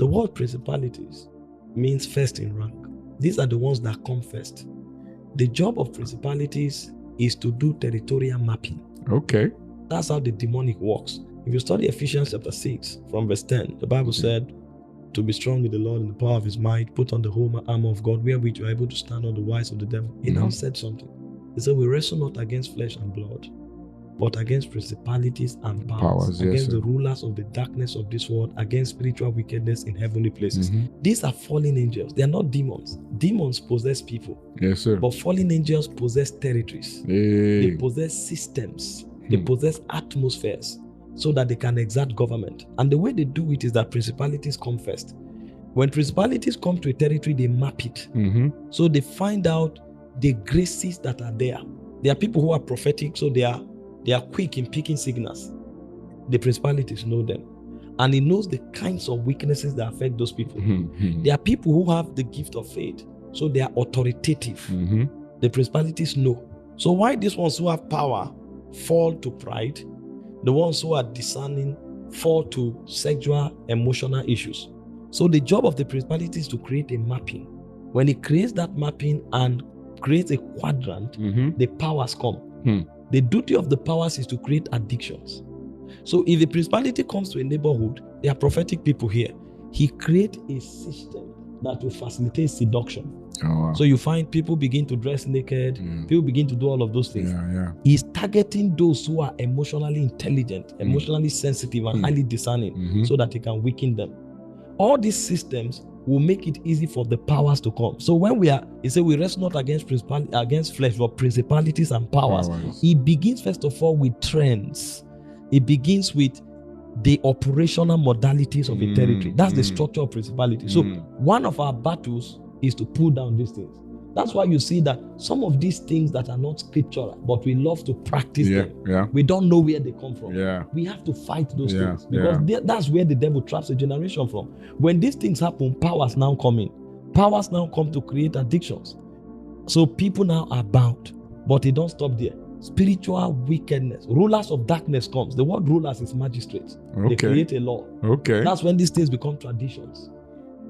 The word principalities means first in rank. These are the ones that come first. The job of principalities is to do territorial mapping. Okay. That's how the demonic works. If you study Ephesians chapter 6 from verse 10, the Bible said, to be strong in the Lord and the power of his might, put on the whole armor of God, wherewith you are able to stand on the wiles of the devil. He now said something. He said, we wrestle not against flesh and blood, but against principalities and powers, against the rulers of the darkness of this world, against spiritual wickedness in heavenly places. These are fallen angels. They are not demons. Demons possess people. Yes, sir. But fallen angels possess territories. They possess systems. They possess atmospheres so that they can exert government. And the way they do it is that principalities come first. When principalities come to a territory, they map it. So they find out the graces that are there. There are people who are prophetic, so they are quick in picking signals. The principalities know them. And he knows the kinds of weaknesses that affect those people. There are people who have the gift of faith, so they are authoritative. The principalities know. So why these ones who have power fall to pride? The ones who are discerning fall to sexual, emotional issues. So the job of the principality is to create a mapping. When it creates that mapping and creates a quadrant, the powers come. The duty of the powers is to create addictions. So if the principality comes to a neighborhood, there are prophetic people here. He creates a system that will facilitate seduction. Oh, wow. So you find people begin to dress naked, people begin to do all of those things. He's targeting those who are emotionally intelligent, emotionally sensitive, and highly discerning, so that he can weaken them. All these systems will make it easy for the powers to come. So when he said we wrestle not against flesh, but principalities and powers. It begins first of all with trends. It begins with the operational modalities of a territory. That's the structure of principality. So one of our battles is to pull down these things. That's why you see that some of these things that are not scriptural, but we love to practice them. We don't know where they come from. We have to fight those things, because that's where the devil traps a generation from. When these things happen, powers now come in. Powers now come to create addictions. So people now are bound, but they don't stop there. Spiritual wickedness, rulers of darkness comes. The word rulers is magistrates. They create a law. That's when these things become traditions.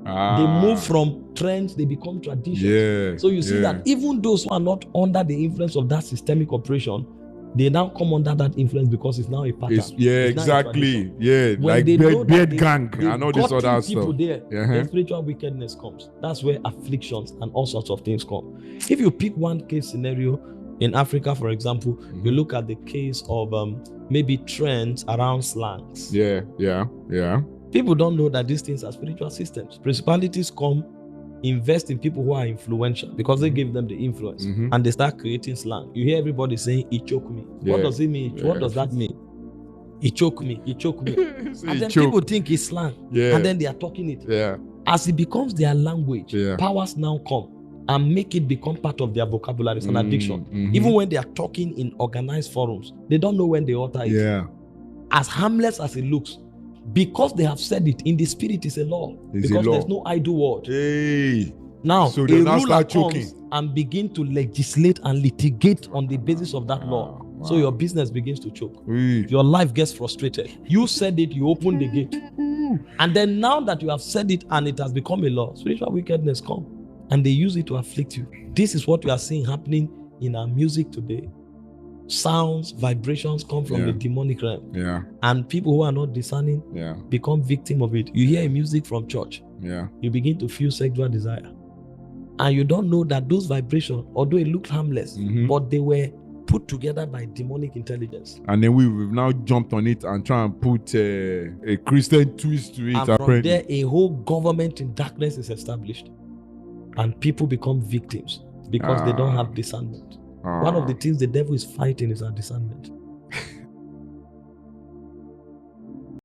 They move from trends, they become traditions. So you see that even those who are not under the influence of that systemic operation, they now come under that influence because it's now a pattern. Exactly. When like beard gang and all this other people stuff. There, then spiritual wickedness comes. That's where afflictions and all sorts of things come. If you pick one case scenario in Africa, for example, you look at the case of maybe trends around slangs. People don't know that these things are spiritual systems. Principalities come, invest in people who are influential because they give them the influence, and they start creating slang. You hear everybody saying, "He choked me." What does it mean? What does that mean? He choked me. He choked me. And then people think it's slang, and then they are talking it. As it becomes their language, powers now come and make it become part of their vocabulary. It's an addiction. Even when they are talking in organized forums, they don't know when they utter it. As harmless as it looks, because they have said it in the spirit, is a law. Because there's no idle word. Now, so a ruler comes and begin to legislate and litigate on the basis of that law. So your business begins to choke. Your life gets frustrated. You said it, you opened the gate. And then now that you have said it and it has become a law, spiritual wickedness comes and they use it to afflict you. This is what we are seeing happening in our music today. Sounds, vibrations come from the demonic realm. And people who are not discerning become victim of it. You hear music from church. You begin to feel sexual desire. And you don't know that those vibrations, although it looked harmless, but they were put together by demonic intelligence. And then we've now jumped on it and try and put a Christian twist to it. And from there, a whole government in darkness is established. And people become victims because they don't have discernment. One of the things the devil is fighting is our discernment.